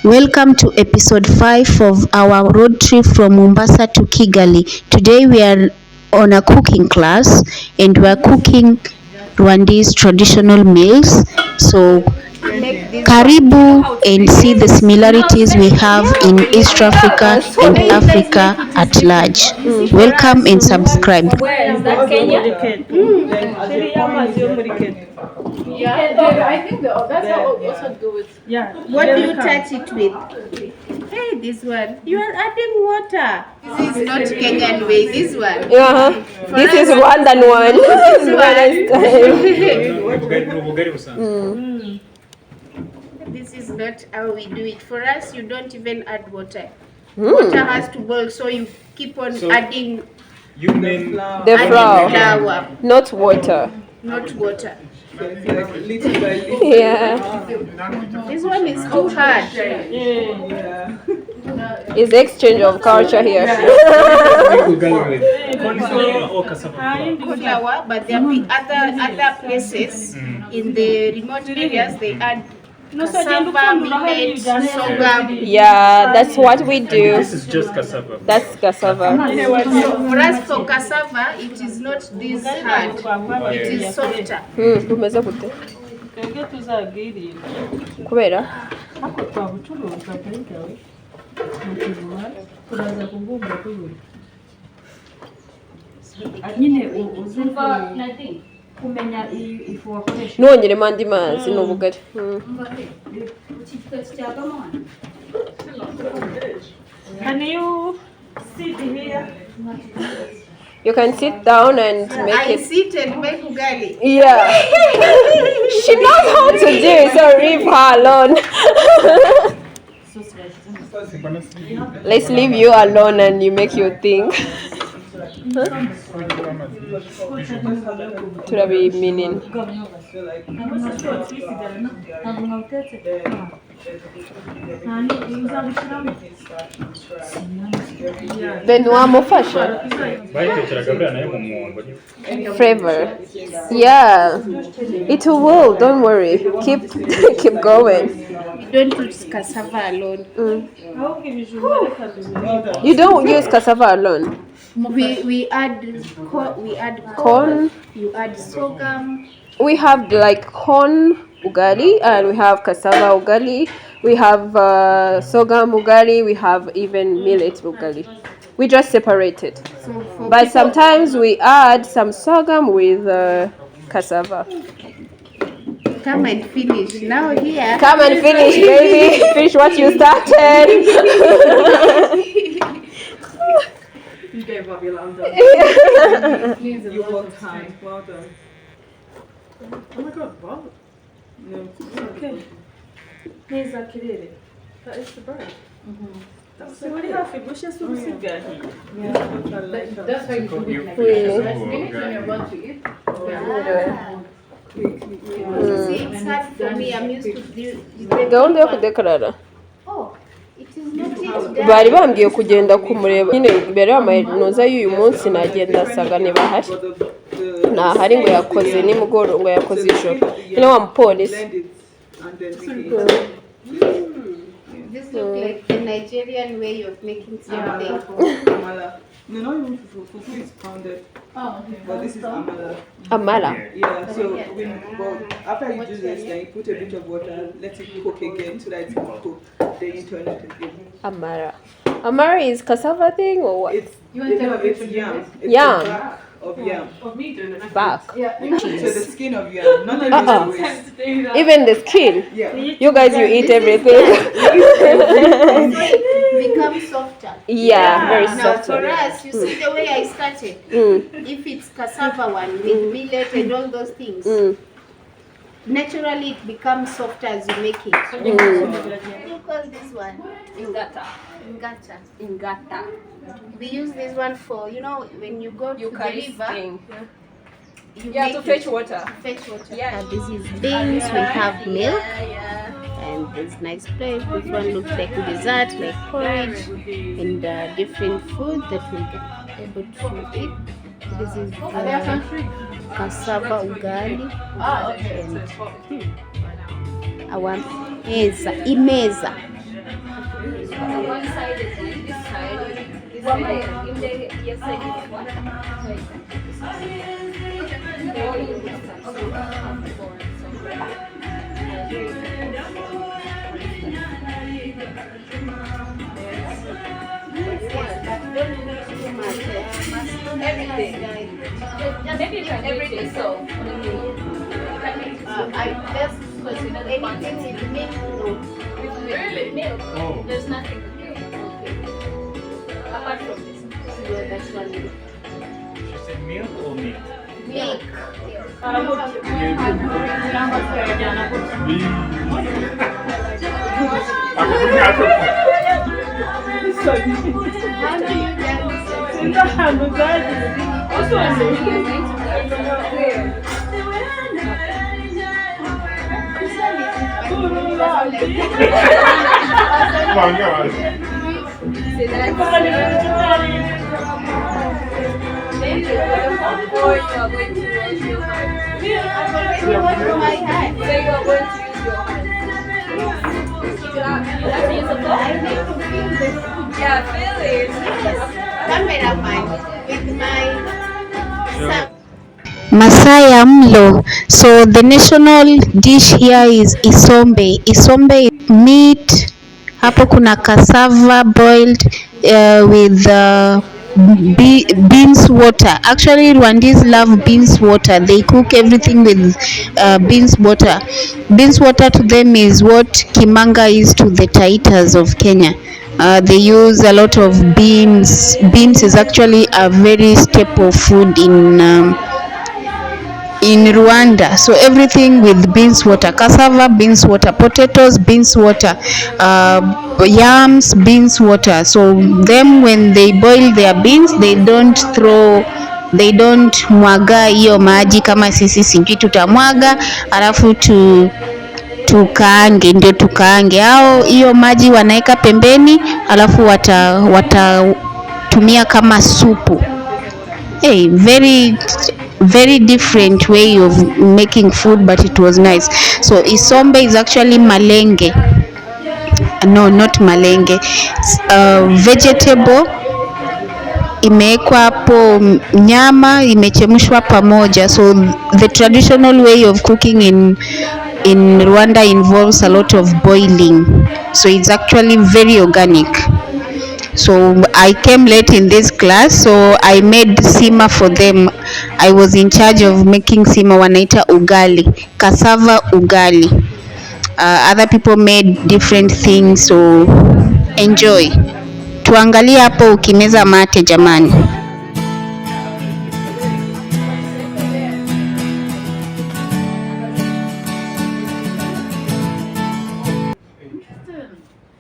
Welcome to episode 5 of our road trip from Mombasa to Kigali. Today we are on a cooking class and we are cooking Rwandese traditional meals. So karibu and see the similarities we have in East Africa and Africa at large. Welcome and subscribe. Where is that, Kenya? Yeah, I think that's how I also do it. Yeah. What do you touch it with? Hey, this one. You are adding water. This is not Kenyan way. This one. This is Rwandan one. This is not how we do it. For us, you don't even add water. Water has to boil, so you keep on adding. You mean The flour, not water. Not water. little by little? Yeah. This one is too hard. It's exchange of culture here. Ugali with cauliflower or cassava? Flour, but there are other places in the remote areas they add cassava, millet, sorghum. Yeah, that's what we do. This is just cassava. That's cassava. For us, for cassava, it is not this hard. It is softer. Umeze gute? Twebwe tuzabwirire Kubera? ako twabucuruza kuri gawe mukigura turaza kugumbura tubura nyine uzi kumenya ifu wakoresha Nongeremo andi mazi n'ubugari. Can you sit here? You can sit down and make I it. sit and make ugali. Yeah. She knows how to do it, so leave her alone. Let's leave you alone and you make your thing. Turabiminin. Then wamufasha. Bayitekeraga buriya nayo mu mwongo. Flavor. Yeah. It will, don't worry. Keep going. We don't use cassava alone. You don't use cassava alone. We add Corn. You add sorghum. We have like corn ugali and we have cassava ugali. We have sorghum ugali. We have even millet ugali. We just separate it. So for But sometimes we add some sorghum with cassava. come and finish now here. Come and finish, baby. Finish what you started. You gave up your lamb. You worked hard. Well done. Oh my god, wow. No. Okay. Neza kirere. That is the bird. That's so really happy. Bush is so good. That's why you put it like Really? that. When you're about to eat. See, it's hard for me. I'm used to do. Gahunda yo kudekarara. Oh, it is not it. Bari bambwiye kugenda kumureba nyine mbere y'amanoza y'uyu munsi nagenda asanga ntibahari ntahari ngo yakoze nimugoroba ngo yakoze ijoro nyine wa mupolisi. This looks like the Nigerian way of making something. No, you want fufu is pounded. Oh, okay. But this is amala. Amala. Yeah, so after you do this, then you put a bit of water, let it cook again so that it's cooked. Then you turn it again. Amara. Amara is cassava thing or what? It's yam. It's Yam. the back of yam. Of me doing it. Back. So the skin of yam, not the waist. Even the skin. Yeah. You guys, you eat everything. Become softer. Yeah, very Now soft. for us, you see the way I started. If it's cassava one with millet and all those things, naturally it becomes softer as you make it. You call this one ingata. Ingata. We use this one for when you go to the river. You Yeah, make to it fetch water. Fetch water. Yeah. This is beans. We have milk. And this nice plate. This one looks like dessert, like porridge, and different food that we get able to eat. This is cassava ugali and our imeza. One side is like this side. This side. In the yes side is what? Everything. Maybe you can everything. So I best because you know the anything with milk. Really? Milk. Oh. There's nothing with milk. Apart from this. Yeah, that's one. She said milk or meat? Milk. How do you get this? Yeah, feel it. Cameraman with my son. Masaya mlo. So the national dish here is Isombe. Isombe is meat. Hapo kuna cassava boiled with beans water. Actually, Rwandese love beans water. They cook everything with beans water. Beans water to them is what kimanga is to the Taitas of Kenya. They use a lot of beans. Beans is actually a very staple food in Rwanda. So everything with beans water, cassava beans water, potatoes beans water, yams beans water. So them when they boil their beans, they don't mwaga hiyo maji kama sisi sijui tutamwaga alafu tukaange, ndio tukaange. Hao hiyo maji wanaeka pembeni alafu watatumia kama supu. Hey, very different way of making food, but it was nice. So Isombe is actually malenge. No, not malenge. Vegetable imewekwa hapo, nyama imechemshwa pamoja. So the traditional way of cooking in Rwanda involves a lot of boiling. So it's actually very organic. So I came late in this class, so I made sima for them. I was in charge of making sima, wanaita ugali, cassava ugali. Other people made different things, so enjoy. Tuangalie hapo ukimeza mate jamani.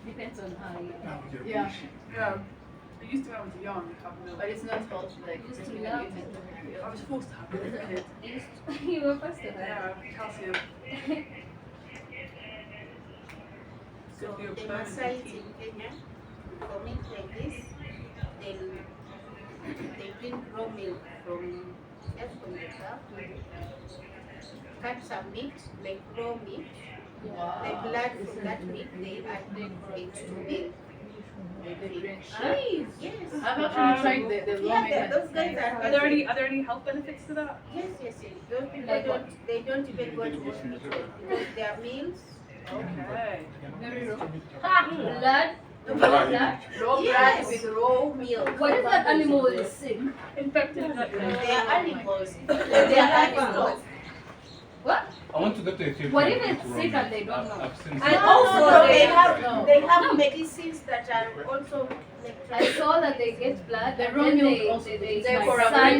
Depends on how you. Yeah. Yeah. I used to when I was young have milk, but it's not called like used to love it. I was forced to have it as a kid. You were supposed to have. Yeah, calcium. So the Maasai in Kenya, for meat like this, they bring raw milk from the cow, cut some meat, like raw meat. Wow. The blood from that meat, they add it to milk. Cheese. Yes. I've actually tried the raw meat. Those guys Are there any health benefits to that? Yes. Those people don't even go to hospital because their meals. Okay. Blood. Raw blood with raw milk. What if that animal is sick? Infected. They are animals. They are animals. What? I want to go to Ethiopia. What if it's sick and they don't know? I've seen And some- also they have medicines that are also like I saw that they get blood The and raw then milk they also. sun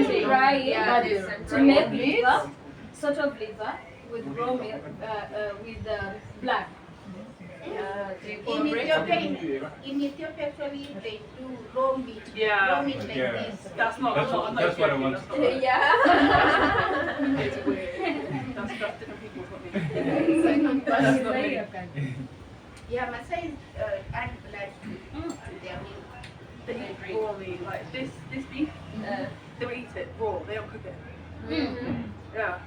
They dry it Yeah, to make liver, sort of liver with raw milk, with blood. in Ethiopia actually they do raw meat. Yeah. Raw meat like Yeah. this. That's not. That's what I want. Yeah. It's weird. That's different people's what they do. That's not me. Yeah, Maasai add blood to their milk. They eat raw meat. Like this beef, they will eat it raw. They don't cook it. Yeah.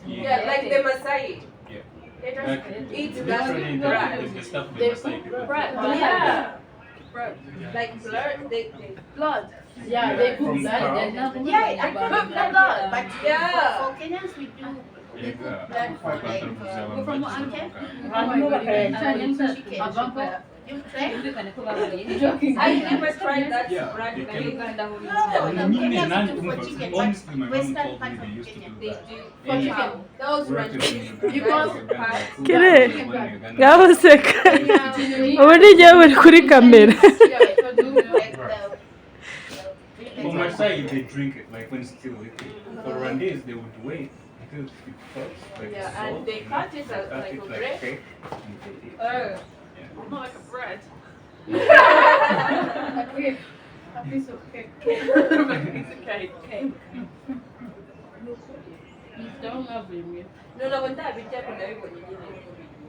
Yeah, like the Masai. Yeah. It's literally the stuff they must like. yeah. Like blood, blood. Yeah, they put From blood. cow. There's nothing Yeah, about I cook the blood, but Yeah. for Kenyans we do blood for like from chicken. Chicken. You try? I never tried that Yeah, bread they in can- Uganda. No, Kenyans Kenyans do for chicken, honestly, my but mom western told part me of they used to Kenya. do They that. do For for chicken. cow. Those ranches. Kire ngaho seka ubu ni njyewe uri kuri kamera. For my side, they drink it like when it's still liquid. For Rwandese, they would wait until it cuts, like Yeah, salt, and they cut it cut like it a like bread. cake, and they eat. Oh. Yeah. Not like a bread. A piece of cake. Cake. Don't have it. No, no, when that we take on everybody.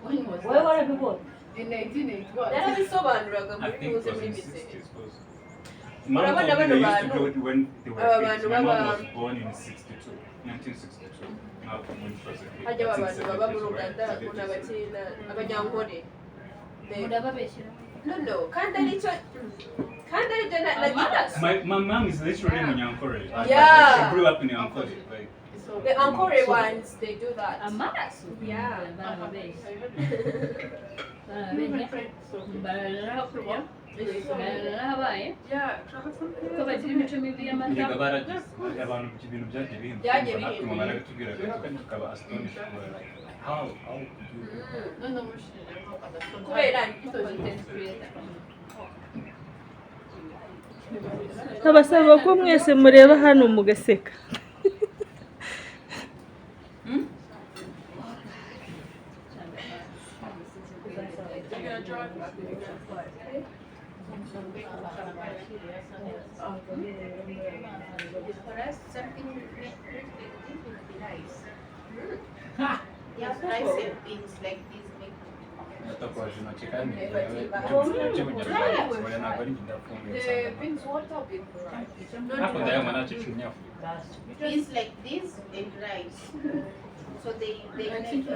When was Wowe that? warabibonye? In 1981. Yarabisobanuraga I muri think it tuze was muri in mise. 60s. Urabona Mom told me bano they used to bantu? do it when they were Aba kids. bantu My mom baba- was born in 1962. Not when she was a kid. Hajya That's in abantu baba mu 70s, right? Rwanda 70s. kuna abakina abanyankore. They- Murababeshyira. No, kandi aricyo nagira. My mom is literally Munyankore. Yeah. She grew up in Nyankore. Like, The Ankore ones, they do that. Amaraso. Yeah. Barababeshya. Barababeshya. Bararahabaye. Ko bagira imico mibi y'amata. erega baragize abantu ibintu byagiye bihinduka Byagiye natwe bihinduka. mama narabitubwiraga tukaba astonished how None ubushiriraho agasoza. Kubera Content creator. Nkabasaba ko mwese mureba hano mugaseka. For us, something with rice. Yes, rice and beans like this make natakoje intoki kandi cy'ubunyarwanda ntabwo ari ndafunguye The beans water with rice. hapo ndayama nachichumya beans like this and rice. So they make so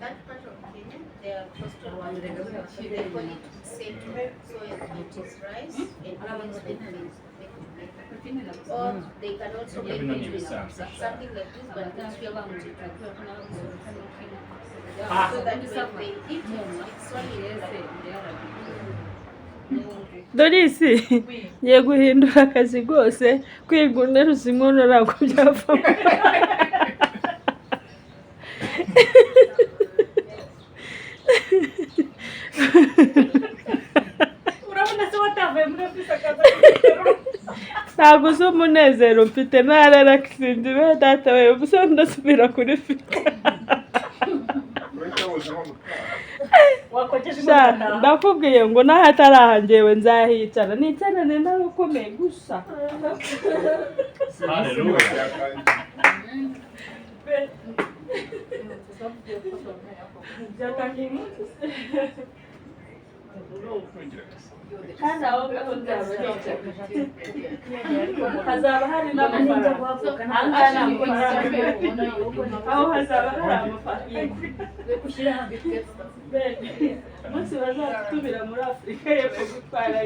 that part of Kenya they are coastal one. They call it central. So it is rice and beans with beans. Or they can also make it something like this, but it's filled with so that when they eat it, it's solid. Dorisi ngiye guhindura akazi rwose kwigunda rusinkono ntabwo byavamo. Urabona se watavuye muri ofisi akaza Ntabwo uzi umunezero mfite nararakisinze be data we ubusa ndasubira kuri fika. wakojeje Sha imodoka. ndakubwiye ngo naho atari aha njyewe nzahicara nicarane nawe ukomeye gusa. haleluya Byatangiye Kandi aho ngaho nzaba nicaye. Hazaba hari n'amafaranga. Angana amafaranga. Aho hazaba hari amafaranga. Bene, umunsi bazatubira muri Afurika y'Epfo gutwara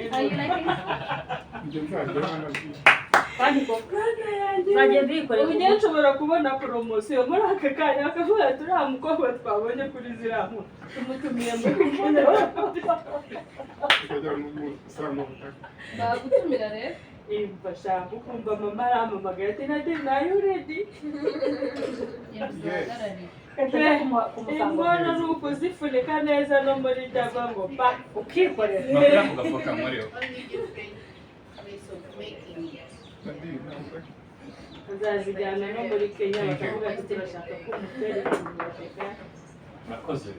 kandi ko nzagiye ndikorera. ubu njye nshobora kubona poromosiyo muri aka kanya bakavuga ati uriya mukobwa twabonye kuri ziriya nkuru tumutumiye muri kumwe. Bagutumira rero. Bashaka ukumva mama arampamagaye ati Nadine are you ready? Inkono ni ukuzifunika neza no muri daba ngo pa ukikorera. makuru ako gafuka muri yo Only different ways of making it. Uzazijyana no muri Kenya bakavuga ati turashaka ko umutwereka Afurika. murakoze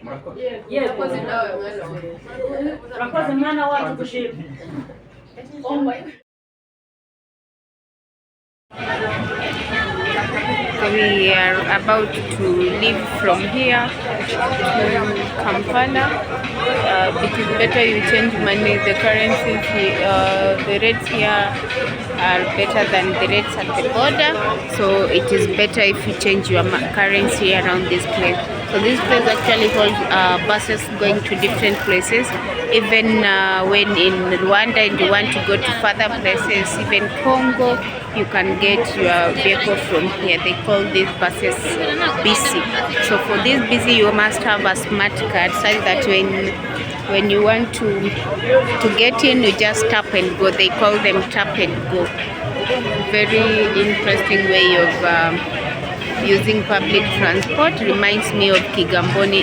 murakoze Urakoze nawe mwana wawe. Urakoze mwana wacu gushima. So we are are about to leave from here to Kampala. It is better you change money. The currencies, the rates here are better than the rates at the border. So it is better if you change your currency around this place. So this place actually holds buses going to different places. Even when in Rwanda and you want to go to further places, even Congo, you can get your vehicle from here. They call these buses busy. So for this busy, you must have a smart card such that when you want to get in, you just tap and go. They call them tap and go. Very interesting way of using public transport. Reminds me of Kigamboni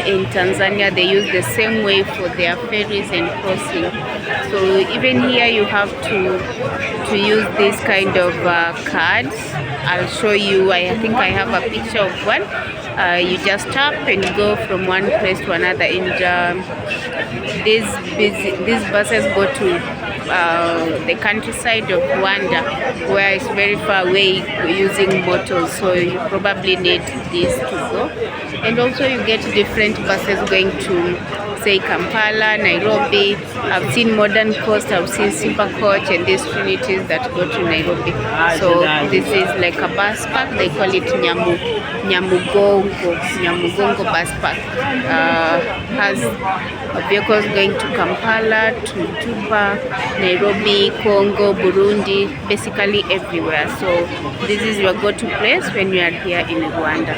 in Tanzania. They use the same way for their ferries and crossing. So even here you have to use this kind of cards. I'll show you. I think I have a picture of one. You just tap and go from one place to another. And these buses go to the countryside of Rwanda, where it's very far away using motors, so you probably need this to go. And also you get different buses going to, say, Kampala, Nairobi. I've seen Modern Coast, I've seen Super Coach, and these Trinities that go to Nairobi. So this is like a bus park. They call it Nyamugongo bus park. Has vehicles going to Kampala, to Juba, Nairobi, Congo, Burundi, basically everywhere. So this is your go-to place when you are here in Rwanda.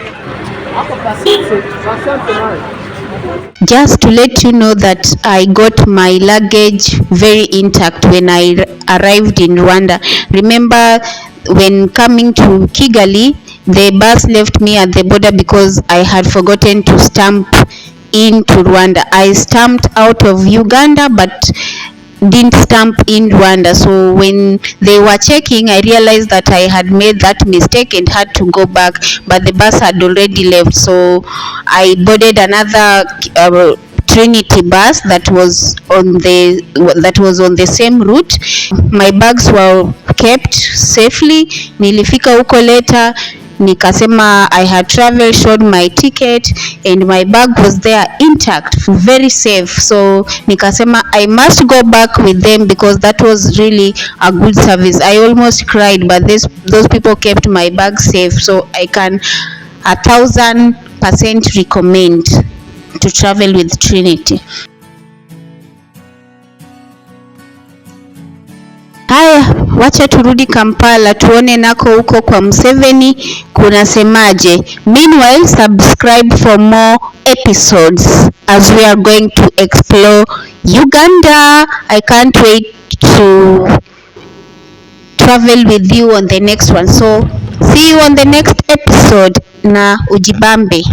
Just to let you know that I got my luggage very intact when I arrived in Rwanda. Remember, when coming to Kigali, the bus left me at the border because I had forgotten to stamp into Rwanda. I stamped out of Uganda but didn't stamp in Rwanda. So when they were checking, I realized that I had made that mistake and had to go back, but the bus had already left. So I boarded another Trinity bus that was on the same route. My bags were kept safely. Nilifika huko later, nikasema I had traveled, showed my ticket, and my bag was there intact, very safe. So nikasema I must go back with them because that was really a good service. I almost cried, but those people kept my bag safe. So I can 1000% recommend to travel with Trinity. Haya, wacha turudi Kampala tuone nako huko kwa Museveni kunasemaje. Meanwhile, subscribe for more episodes as we are going to explore Uganda. I can't wait to travel with you on the next one. So see you on the next episode na ujibambe.